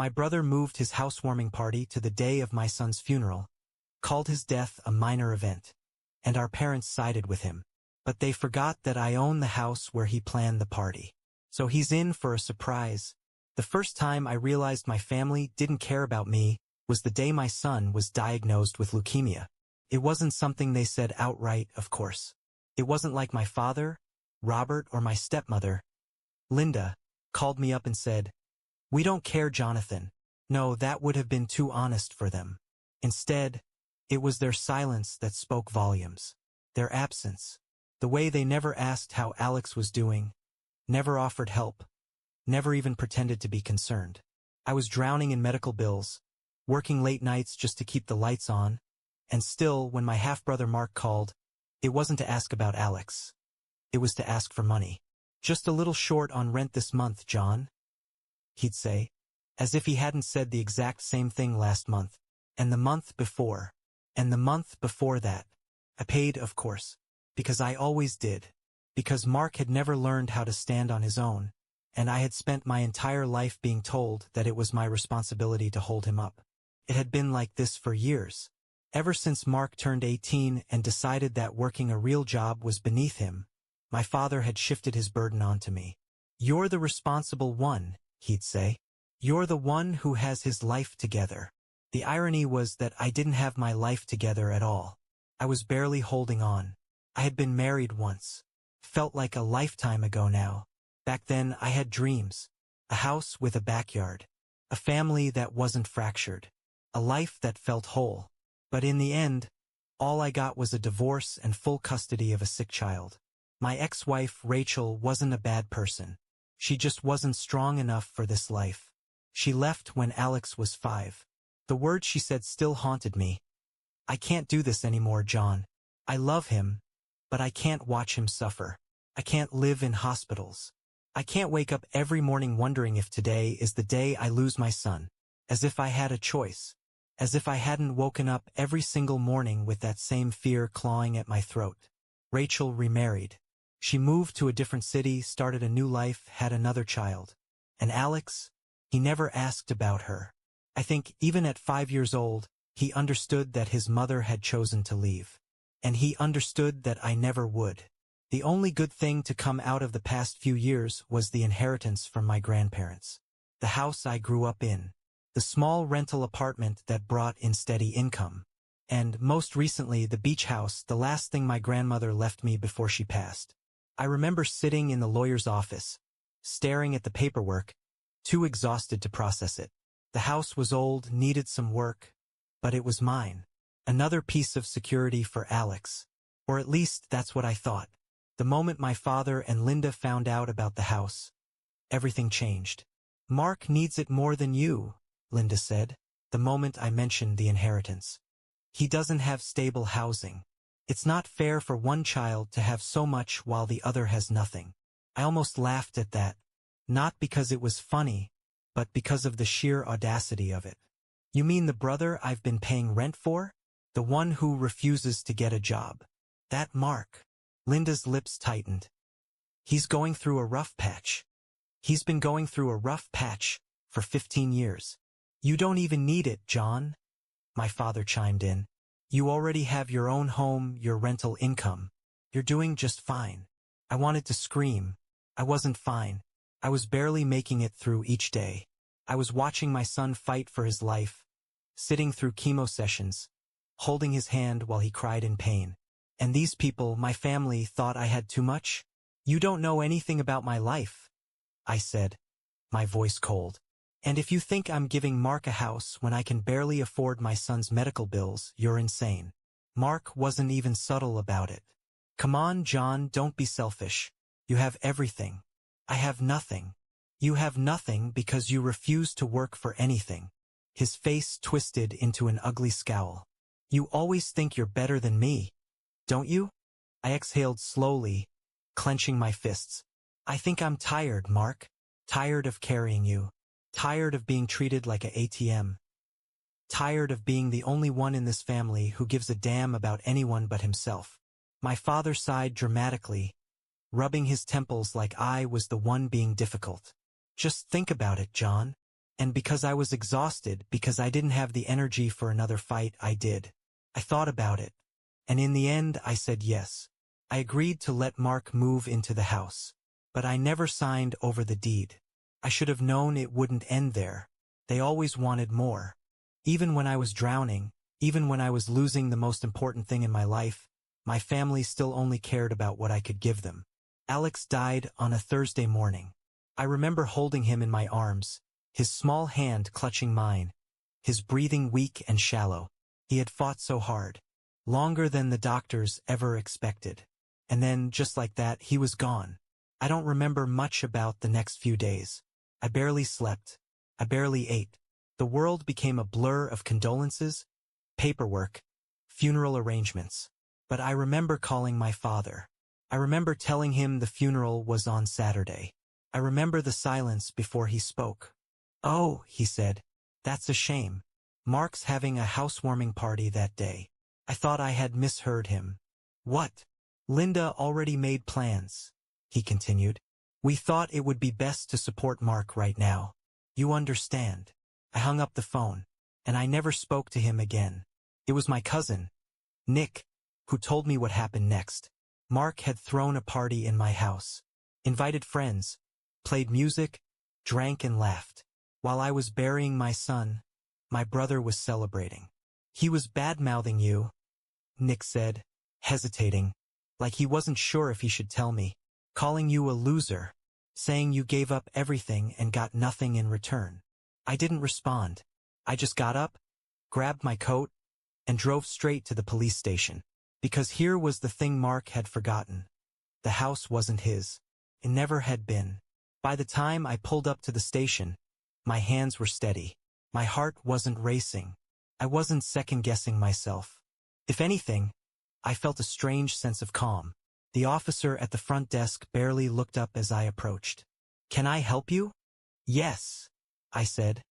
My brother moved his housewarming party to the day of my son's funeral, called his death a minor event, and our parents sided with him. But they forgot that I own the house where he planned the party. So he's in for a surprise. The first time I realized my family didn't care about me was the day my son was diagnosed with leukemia. It wasn't something they said outright, of course. It wasn't like my father, Robert, or my stepmother, Linda, called me up and said, "We don't care, Jonathan." No, that would have been too honest for them. Instead, it was their silence that spoke volumes. Their absence. The way they never asked how Alex was doing, never offered help, never even pretended to be concerned. I was drowning in medical bills, working late nights just to keep the lights on, and still, when my half-brother Mark called, it wasn't to ask about Alex. It was to ask for money. "Just a little short on rent this month, John," he'd say, as if he hadn't said the exact same thing last month, and the month before, and the month before that. I paid, of course, because I always did, because Mark had never learned how to stand on his own, and I had spent my entire life being told that it was my responsibility to hold him up. It had been like this for years. Ever since Mark turned 18 and decided that working a real job was beneath him, my father had shifted his burden onto me. "You're the responsible one," he'd say. "You're the one who has his life together." The irony was that I didn't have my life together at all. I was barely holding on. I had been married once. Felt like a lifetime ago now. Back then I had dreams. A house with a backyard. A family that wasn't fractured. A life that felt whole. But in the end, all I got was a divorce and full custody of a sick child. My ex-wife, Rachel, wasn't a bad person. She just wasn't strong enough for this life. She left when Alex was 5. The words she said still haunted me. "I can't do this anymore, John. I love him, but I can't watch him suffer. I can't live in hospitals. I can't wake up every morning wondering if today is the day I lose my son. As if I had a choice. As if I hadn't woken up every single morning with that same fear clawing at my throat." Rachel remarried. She moved to a different city, started a new life, had another child. And Alex? He never asked about her. I think even at 5 years old, he understood that his mother had chosen to leave. And he understood that I never would. The only good thing to come out of the past few years was the inheritance from my grandparents. The house I grew up in. The small rental apartment that brought in steady income. And, most recently, the beach house, the last thing my grandmother left me before she passed. I remember sitting in the lawyer's office, staring at the paperwork, too exhausted to process it. The house was old, needed some work, but it was mine. Another piece of security for Alex. Or at least that's what I thought. The moment my father and Linda found out about the house, everything changed. "Mark needs it more than you," Linda said, the moment I mentioned the inheritance. "He doesn't have stable housing. It's not fair for one child to have so much while the other has nothing." I almost laughed at that, not because it was funny, but because of the sheer audacity of it. "You mean the brother I've been paying rent for? The one who refuses to get a job? That Mark?" Linda's lips tightened. "He's going through a rough patch. He's been going through a rough patch for 15 years. "You don't even need it, John," my father chimed in. "You already have your own home, your rental income. You're doing just fine." I wanted to scream. I wasn't fine. I was barely making it through each day. I was watching my son fight for his life, sitting through chemo sessions, holding his hand while he cried in pain. And these people, my family, thought I had too much? "You don't know anything about my life," I said, my voice cold. "And if you think I'm giving Mark a house when I can barely afford my son's medical bills, you're insane." Mark wasn't even subtle about it. "Come on, John, don't be selfish. You have everything. I have nothing. You have nothing because you refuse to work for anything." His face twisted into an ugly scowl. "You always think you're better than me, don't you?" I exhaled slowly, clenching my fists. "I think I'm tired, Mark. Tired of carrying you. Tired of being treated like a ATM. Tired of being the only one in this family who gives a damn about anyone but himself." My father sighed dramatically, rubbing his temples like I was the one being difficult. "Just think about it, John. And because I was exhausted, because I didn't have the energy for another fight, I did. I thought about it. And in the end, I said yes. I agreed to let Mark move into the house. But I never signed over the deed. I should have known it wouldn't end there. They always wanted more. Even when I was drowning, even when I was losing the most important thing in my life, my family still only cared about what I could give them. Alex died on a Thursday morning. I remember holding him in my arms, his small hand clutching mine, his breathing weak and shallow. He had fought so hard, longer than the doctors ever expected. And then, just like that, he was gone. I don't remember much about the next few days. I barely slept. I barely ate. The world became a blur of condolences, paperwork, funeral arrangements. But I remember calling my father. I remember telling him the funeral was on Saturday. I remember the silence before he spoke. "Oh," he said, "that's a shame. Mark's having a housewarming party that day." I thought I had misheard him. "What?" "Linda already made plans," he continued. "We thought it would be best to support Mark right now. You understand." I hung up the phone, and I never spoke to him again. It was my cousin, Nick, who told me what happened next. Mark had thrown a party in my house, invited friends, played music, drank and laughed. While I was burying my son, my brother was celebrating. "He was bad-mouthing you," Nick said, hesitating, like he wasn't sure if he should tell me. "Calling you a loser, saying you gave up everything and got nothing in return." I didn't respond. I just got up, grabbed my coat, and drove straight to the police station. Because here was the thing Mark had forgotten. The house wasn't his. It never had been. By the time I pulled up to the station, my hands were steady. My heart wasn't racing. I wasn't second-guessing myself. If anything, I felt a strange sense of calm. The officer at the front desk barely looked up as I approached. "Can I help you?" "Yes," I said,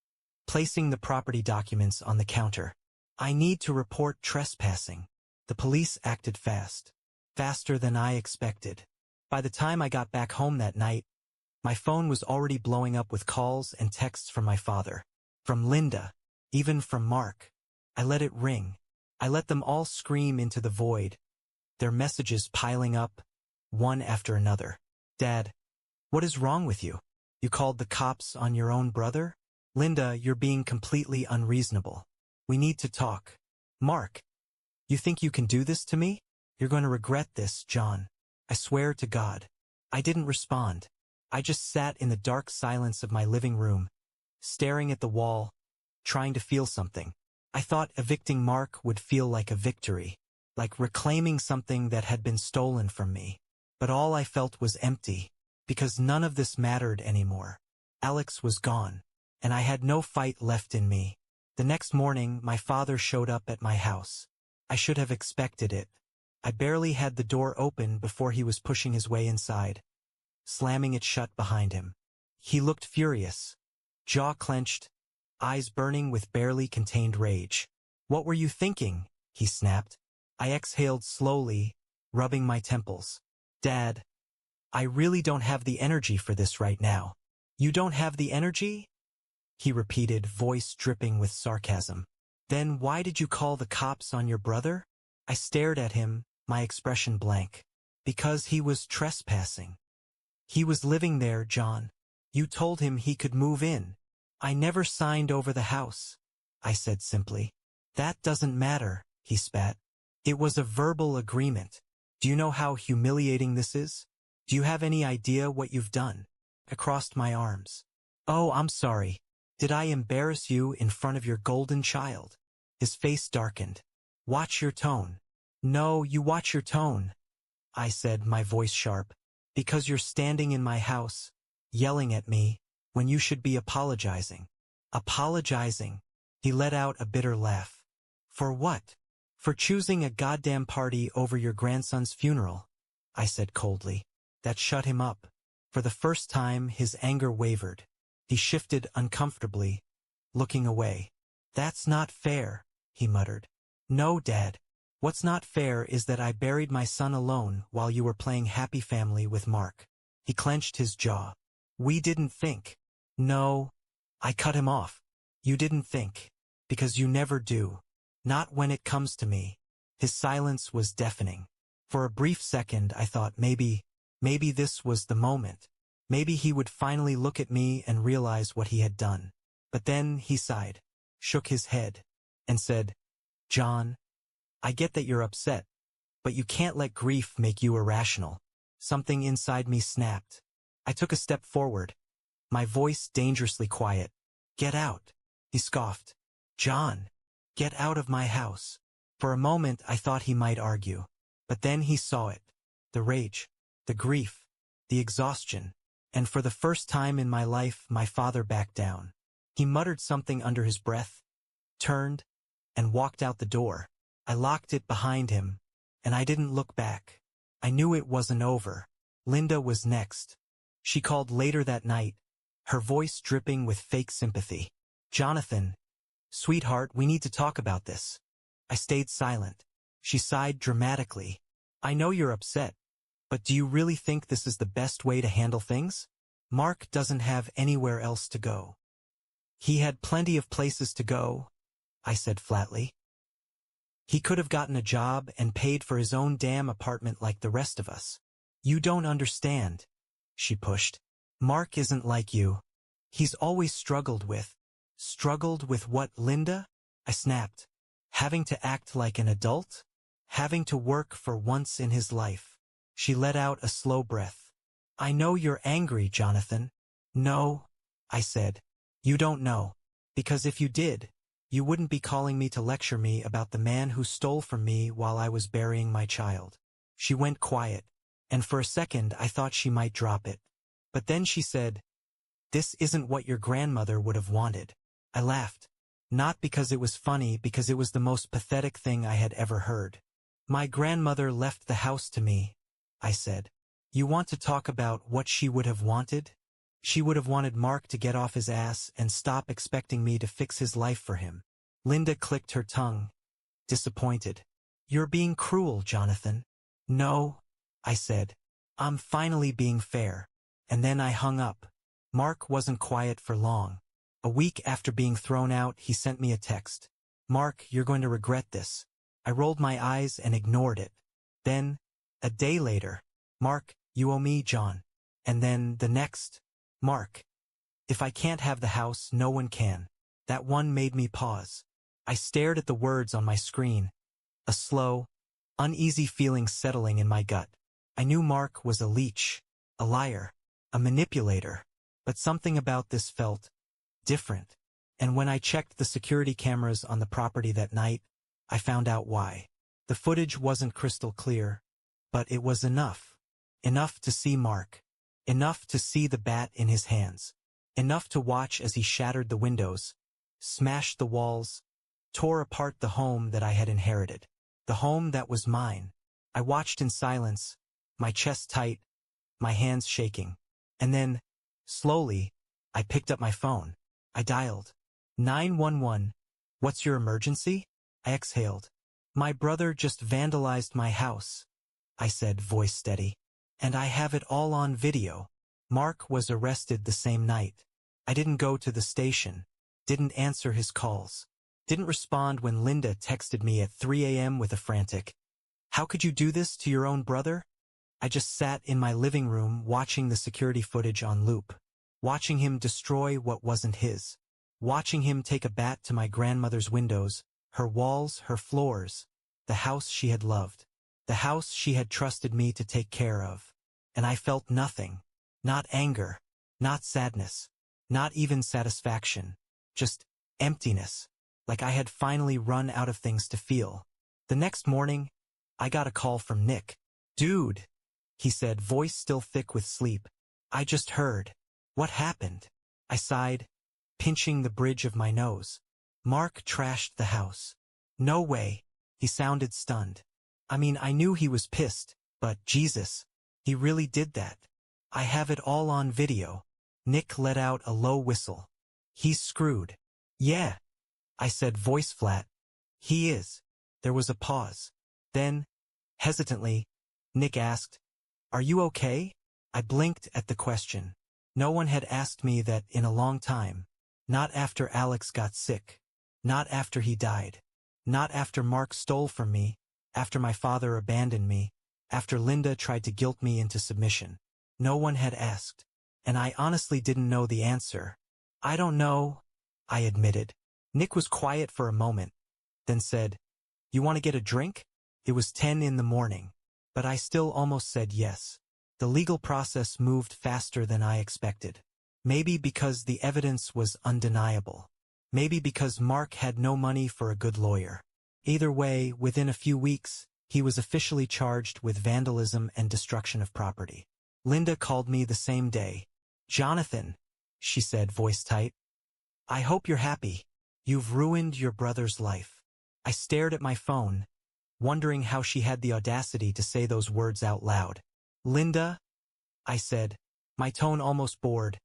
placing the property documents on the counter. "I need to report trespassing." The police acted fast. Faster than I expected. By the time I got back home that night, my phone was already blowing up with calls and texts from my father. From Linda. Even from Mark. I let it ring. I let them all scream into the void. Their messages piling up, one after another. "Dad, what is wrong with you? You called the cops on your own brother? Linda, you're being completely unreasonable. We need to talk. Mark, you think you can do this to me? You're going to regret this, John. I swear to God." I didn't respond. I just sat in the dark silence of my living room, staring at the wall, trying to feel something. I thought evicting Mark would feel like a victory, like reclaiming something that had been stolen from me. But all I felt was empty, because none of this mattered anymore. Alex was gone, and I had no fight left in me. The next morning, my father showed up at my house. I should have expected it. I barely had the door open before he was pushing his way inside, slamming it shut behind him. He looked furious, jaw clenched, eyes burning with barely contained rage. "What were you thinking?" he snapped. I exhaled slowly, rubbing my temples. "Dad, I really don't have the energy for this right now." "You don't have the energy?" he repeated, voice dripping with sarcasm. "Then why did you call the cops on your brother?" I stared at him, my expression blank. "Because he was trespassing. He was living there, John. You told him he could move in." "I never signed over the house," I said simply. "That doesn't matter," he spat. "It was a verbal agreement. Do you know how humiliating this is? Do you have any idea what you've done?" I crossed my arms. "Oh, I'm sorry. Did I embarrass you in front of your golden child?" His face darkened. "Watch your tone." "No, you watch your tone," I said, my voice sharp. "Because you're standing in my house, yelling at me, when you should be apologizing." "Apologizing?" He let out a bitter laugh. "For what?" "For choosing a goddamn party over your grandson's funeral," I said coldly. That shut him up. For the first time, his anger wavered. He shifted uncomfortably, looking away. "That's not fair," he muttered. "No, Dad. What's not fair is that I buried my son alone while you were playing happy family with Mark." He clenched his jaw. "We didn't think." "No, I cut him off. You didn't think. Because you never do. Not when it comes to me. His silence was deafening. For a brief second I thought maybe this was the moment. Maybe he would finally look at me and realize what he had done. But then he sighed, shook his head, and said, John, I get that you're upset, but you can't let grief make you irrational. Something inside me snapped. I took a step forward, my voice dangerously quiet. Get out, he scoffed. John, get out of my house. For a moment I thought he might argue, but then he saw it. The rage, the grief, the exhaustion, and for the first time in my life my father backed down. He muttered something under his breath, turned, and walked out the door. I locked it behind him, and I didn't look back. I knew it wasn't over. Linda was next. She called later that night, her voice dripping with fake sympathy. Jonathan, sweetheart, we need to talk about this. I stayed silent. She sighed dramatically. I know you're upset, but do you really think this is the best way to handle things? Mark doesn't have anywhere else to go. He had plenty of places to go, I said flatly. He could have gotten a job and paid for his own damn apartment like the rest of us. You don't understand, she pushed. Mark isn't like you. He's always struggled with. Struggled with what, Linda? I snapped. Having to act like an adult? Having to work for once in his life. She let out a slow breath. I know you're angry, Jonathan. No, I said. You don't know. Because if you did, you wouldn't be calling me to lecture me about the man who stole from me while I was burying my child. She went quiet, and for a second I thought she might drop it. But then she said, This isn't what your grandmother would have wanted. I laughed. Not because it was funny, because it was the most pathetic thing I had ever heard. My grandmother left the house to me, I said. You want to talk about what she would have wanted? She would have wanted Mark to get off his ass and stop expecting me to fix his life for him. Linda clicked her tongue, disappointed. You're being cruel, Jonathan. No, I said. I'm finally being fair. And then I hung up. Mark wasn't quiet for long. A week after being thrown out, he sent me a text. Mark, you're going to regret this. I rolled my eyes and ignored it. Then, a day later, Mark, you owe me, John. And then the next, Mark, if I can't have the house, no one can. That one made me pause. I stared at the words on my screen, a slow, uneasy feeling settling in my gut. I knew Mark was a leech, a liar, a manipulator, but something about this felt different. And when I checked the security cameras on the property that night, I found out why. The footage wasn't crystal clear, but it was enough. Enough to see Mark. Enough to see the bat in his hands. Enough to watch as he shattered the windows, smashed the walls, tore apart the home that I had inherited. The home that was mine. I watched in silence, my chest tight, my hands shaking. And then, slowly, I picked up my phone. I dialed 911. What's your emergency? I exhaled. My brother just vandalized my house, I said, voice steady. And I have it all on video. Mark was arrested the same night. I didn't go to the station, didn't answer his calls, didn't respond when Linda texted me at 3 a.m. with a frantic, "How could you do this to your own brother?" I just sat in my living room watching the security footage on loop, watching him destroy what wasn't his, watching him take a bat to my grandmother's windows, her walls, her floors, the house she had loved, the house she had trusted me to take care of. And I felt nothing, not anger, not sadness, not even satisfaction, just emptiness, like I had finally run out of things to feel. The next morning, I got a call from Nick. "Dude," he said, voice still thick with sleep. "I just heard." "What happened?" I sighed, pinching the bridge of my nose. "Mark trashed the house." "No way." He sounded stunned. "I mean, I knew he was pissed, but Jesus, he really did that. I have it all on video." Nick let out a low whistle. "He's screwed." "Yeah," I said, voice flat. "He is." There was a pause. Then, hesitantly, Nick asked, "Are you okay?" I blinked at the question. No one had asked me that in a long time. Not after Alex got sick. Not after he died. Not after Mark stole from me. After my father abandoned me. After Linda tried to guilt me into submission. No one had asked. And I honestly didn't know the answer. I don't know, I admitted. Nick was quiet for a moment, then said, "You want to get a drink?" It was 10 in the morning, but I still almost said yes. The legal process moved faster than I expected. Maybe because the evidence was undeniable. Maybe because Mark had no money for a good lawyer. Either way, within a few weeks, he was officially charged with vandalism and destruction of property. Linda called me the same day. "Jonathan," she said, voice tight, "I hope you're happy. You've ruined your brother's life." I stared at my phone, wondering how she had the audacity to say those words out loud. "Linda," I said, my tone almost bored.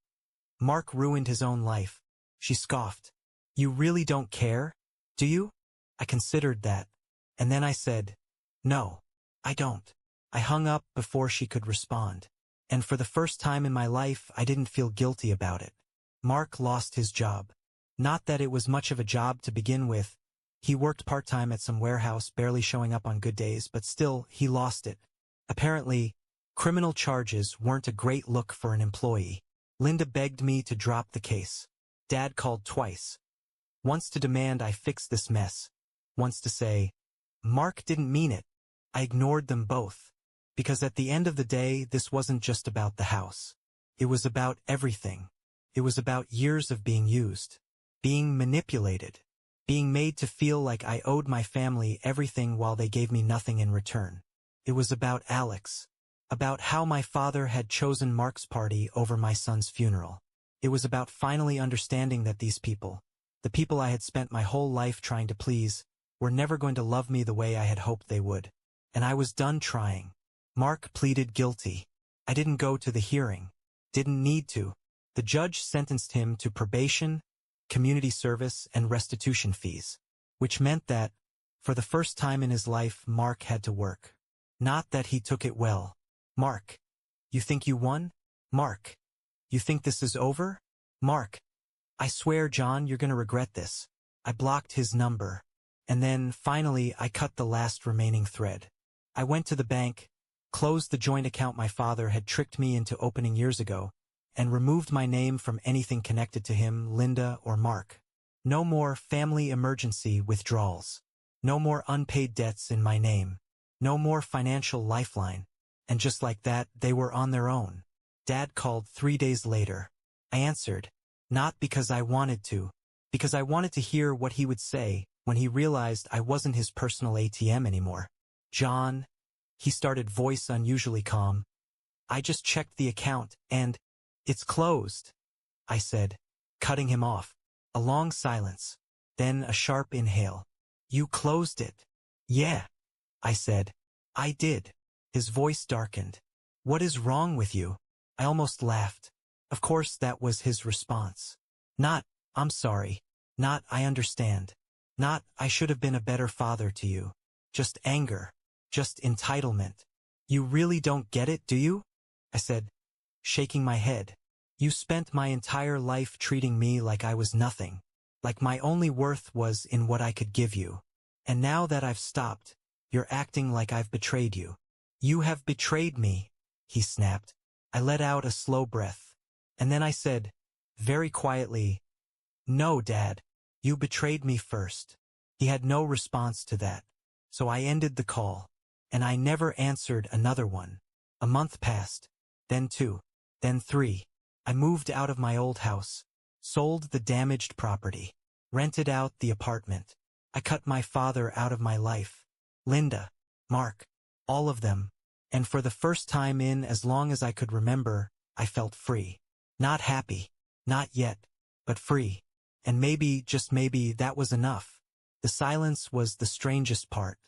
"Mark ruined his own life." She scoffed. "You really don't care, do you?" I considered that, and then I said, "No, I don't." I hung up before she could respond. And for the first time in my life, I didn't feel guilty about it. Mark lost his job. Not that it was much of a job to begin with. He worked part-time at some warehouse, barely showing up on good days, but still, he lost it. Apparently, criminal charges weren't a great look for an employee. Linda begged me to drop the case. Dad called twice. Once to demand I fix this mess. Once to say, "Mark didn't mean it." I ignored them both. Because at the end of the day, this wasn't just about the house. It was about everything. It was about years of being used, being manipulated, being made to feel like I owed my family everything while they gave me nothing in return. It was about Alex, about how my father had chosen Mark's party over my son's funeral. It was about finally understanding that these people, the people I had spent my whole life trying to please, were never going to love me the way I had hoped they would. And I was done trying. Mark pleaded guilty. I didn't go to the hearing. Didn't need to. The judge sentenced him to probation, community service, and restitution fees, which meant that, for the first time in his life, Mark had to work. Not that he took it well. "Mark, you think you won? Mark, you think this is over? Mark, I swear, John, you're gonna regret this." I blocked his number. And then, finally, I cut the last remaining thread. I went to the bank, closed the joint account my father had tricked me into opening years ago, and removed my name from anything connected to him, Linda, or Mark. No more family emergency withdrawals. No more unpaid debts in my name. No more financial lifeline. And just like that, they were on their own. Dad called 3 days later. I answered, not because I wanted to, because I wanted to hear what he would say when he realized I wasn't his personal ATM anymore. "John," he started, voice unusually calm, "I just checked the account, and it's closed," I said, cutting him off. A long silence, then a sharp inhale. "You closed it?" "Yeah," I said. "I did." His voice darkened. "What is wrong with you?" I almost laughed. Of course that was his response. Not, "I'm sorry." Not, "I understand." Not, "I should have been a better father to you." Just anger. Just entitlement. "You really don't get it, do you?" I said, shaking my head. "You spent my entire life treating me like I was nothing, like my only worth was in what I could give you. And now that I've stopped, you're acting like I've betrayed you." "You have betrayed me," he snapped. I let out a slow breath. And then I said, very quietly, "No, Dad, you betrayed me first." He had no response to that. So I ended the call. And I never answered another one. A month passed. Then 2. Then 3. I moved out of my old house. Sold the damaged property. Rented out the apartment. I cut my father out of my life. Linda. Mark. All of them. And for the first time in as long as I could remember, I felt free. Not happy. Not yet. But free. And maybe, just maybe, that was enough. The silence was the strangest part.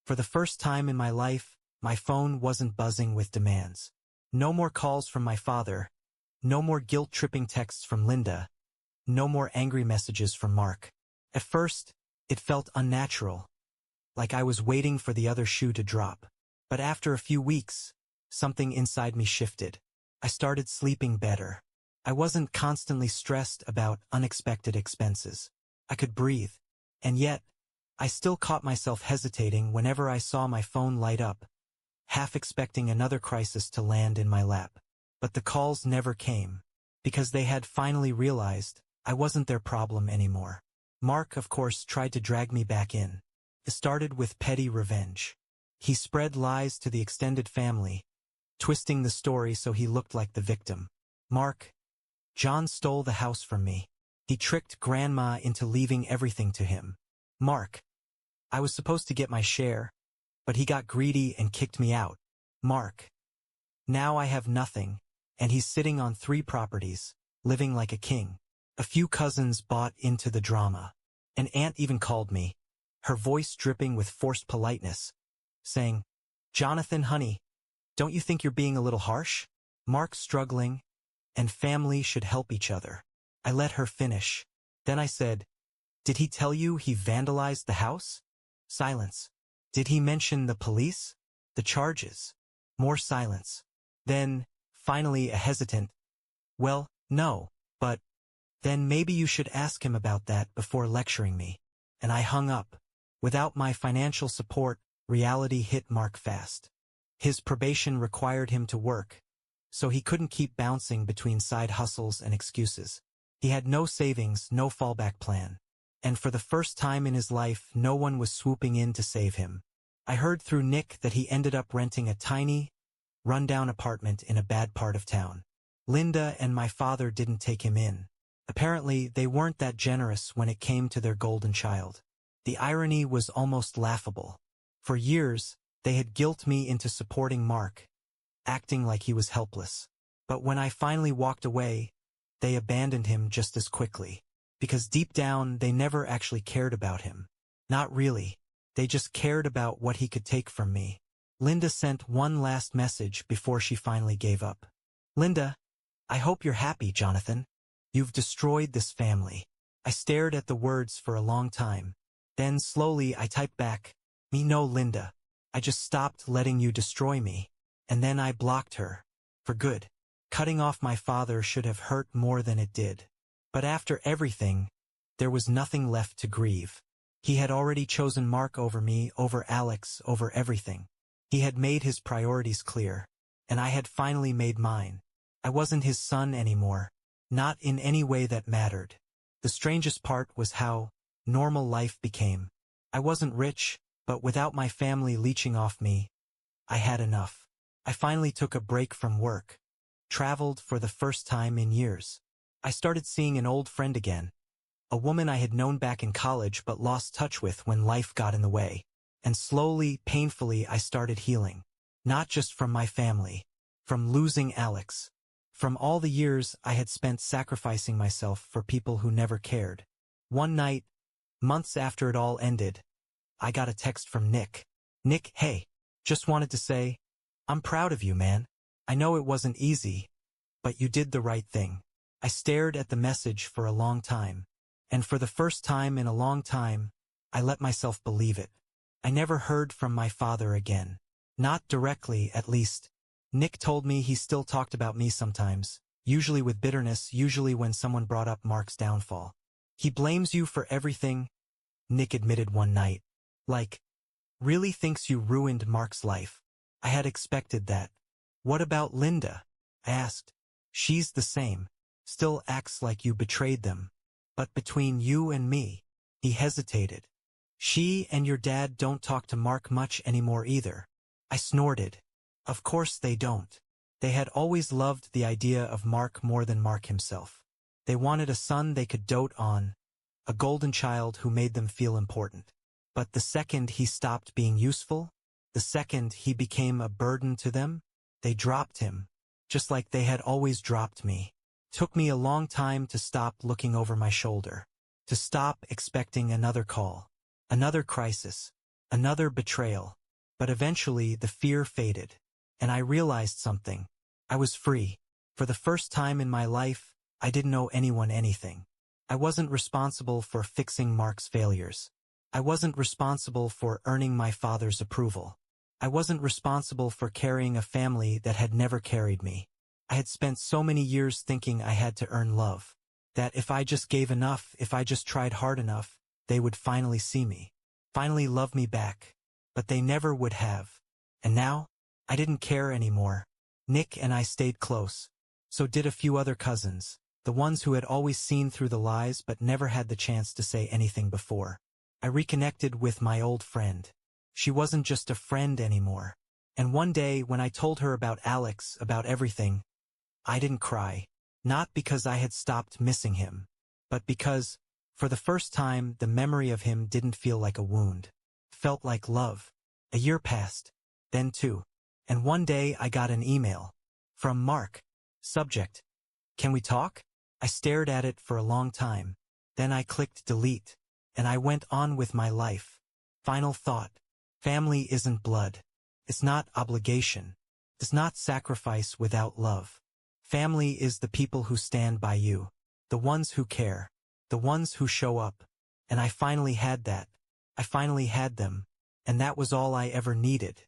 For the first time in my life, my phone wasn't buzzing with demands. No more calls from my father. No more guilt-tripping texts from Linda. No more angry messages from Mark. At first, it felt unnatural. Like I was waiting for the other shoe to drop. But after a few weeks, something inside me shifted. I started sleeping better. I wasn't constantly stressed about unexpected expenses. I could breathe. And yet, I still caught myself hesitating whenever I saw my phone light up, half expecting another crisis to land in my lap. But the calls never came, because they had finally realized I wasn't their problem anymore. Mark, of course, tried to drag me back in. It started with petty revenge. He spread lies to the extended family, twisting the story so he looked like the victim. John stole the house from me. He tricked Grandma into leaving everything to him. I was supposed to get my share, but he got greedy and kicked me out. Now I have nothing, and he's sitting on 3 properties, living like a king. A few cousins bought into the drama. An aunt even called me, her voice dripping with forced politeness, saying, "Jonathan, honey, don't you think you're being a little harsh? Mark's struggling, and family should help each other." I let her finish. Then I said, "Did he tell you he vandalized the house?" Silence. "Did he mention the police? The charges?" More silence. Then, finally a hesitant, "Well, no, but then maybe you should ask him about that before lecturing me." And I hung up. Without my financial support, reality hit Mark fast. His probation required him to work, so he couldn't keep bouncing between side hustles and excuses. He had no savings, no fallback plan. And for the first time in his life, no one was swooping in to save him. I heard through Nick that he ended up renting a tiny, run-down apartment in a bad part of town. Linda and my father didn't take him in. Apparently, they weren't that generous when it came to their golden child. The irony was almost laughable. For years, they had guilted me into supporting Mark, acting like he was helpless. But when I finally walked away, they abandoned him just as quickly. Because deep down, they never actually cared about him. Not really. They just cared about what he could take from me. Linda sent one last message before she finally gave up. "Linda, I hope you're happy, Jonathan. You've destroyed this family." I stared at the words for a long time. Then slowly I typed back, "Me no, Linda. I just stopped letting you destroy me." And then I blocked her. For good. Cutting off my father should have hurt more than it did. But after everything, there was nothing left to grieve. He had already chosen Mark over me, over Alex, over everything. He had made his priorities clear, and I had finally made mine. I wasn't his son anymore, not in any way that mattered. The strangest part was how normal life became. I wasn't rich, but without my family leeching off me, I had enough. I finally took a break from work, traveled for the first time in years. I started seeing an old friend again, a woman I had known back in college but lost touch with when life got in the way. And slowly, painfully, I started healing. Not just from my family, from losing Alex, from all the years I had spent sacrificing myself for people who never cared. One night, months after it all ended, I got a text from Nick. "Nick, hey, just wanted to say, I'm proud of you, man. I know it wasn't easy, but you did the right thing." I stared at the message for a long time, and for the first time in a long time, I let myself believe it. I never heard from my father again. Not directly, at least. Nick told me he still talked about me sometimes, usually with bitterness, usually when someone brought up Mark's downfall. "He blames you for everything," Nick admitted one night. "Like, really thinks you ruined Mark's life." I had expected that. "What about Linda?" I asked. "She's the same. Still acts like you betrayed them. But between you and me," he hesitated. "She and your dad don't talk to Mark much anymore either." I snorted. Of course they don't. They had always loved the idea of Mark more than Mark himself. They wanted a son they could dote on, a golden child who made them feel important. But the second he stopped being useful, the second he became a burden to them, they dropped him, just like they had always dropped me. Took me a long time to stop looking over my shoulder, to stop expecting another call, another crisis, another betrayal. But eventually the fear faded, and I realized something. I was free. For the first time in my life, I didn't owe anyone anything. I wasn't responsible for fixing Mark's failures. I wasn't responsible for earning my father's approval. I wasn't responsible for carrying a family that had never carried me. I had spent so many years thinking I had to earn love. That if I just gave enough, if I just tried hard enough, they would finally see me. Finally love me back. But they never would have. And now, I didn't care anymore. Nick and I stayed close. So did a few other cousins. The ones who had always seen through the lies but never had the chance to say anything before. I reconnected with my old friend. She wasn't just a friend anymore. And one day, when I told her about Alex, about everything, I didn't cry. Not because I had stopped missing him, but because, for the first time, the memory of him didn't feel like a wound. Felt like love. A year passed. Then two. And one day I got an email. From Mark. Subject: Can we talk? I stared at it for a long time. Then I clicked delete. And I went on with my life. Final thought. Family isn't blood. It's not obligation. It's not sacrifice without love. Family is the people who stand by you. The ones who care. The ones who show up. And I finally had that. I finally had them. And that was all I ever needed.